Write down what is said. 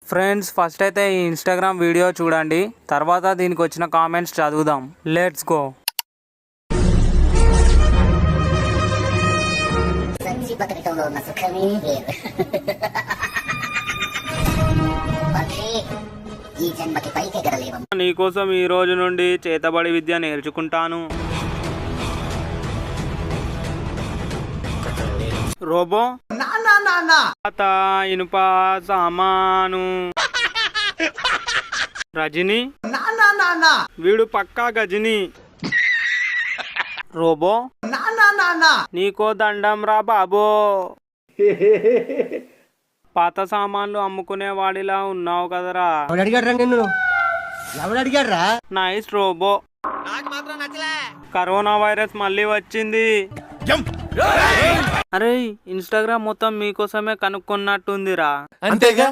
Friends first అయితే ఈ Instagram video చూడండి, తర్వాత దీనికి వచ్చిన కామెంట్స్ చదువుదాం. Let's go. సంచి బతకటంలో ఉన్న సుఖమే వేరు. పక్షి, ఈ జన్మకి పైకి ఎగరలేవు. నీకోసం ఈ రోజు నుండి చేతబడి విద్య నేర్చుకుంటాను. రోబో పాత ఇనుప సామాను. రజని వీడు పక్కా గజని. రోబో నీకో దండం రా బాబో. పాత సామాన్లు అమ్ముకునే వాడిలా ఉన్నావు కదరా. Nice robo. కరోనా వైరస్ మళ్ళీ వచ్చింది. అరే ఇన్స్టాగ్రామ్ మొత్తం మీకోసమే కనుక్కున్నట్టుందిరా. అంతేగా.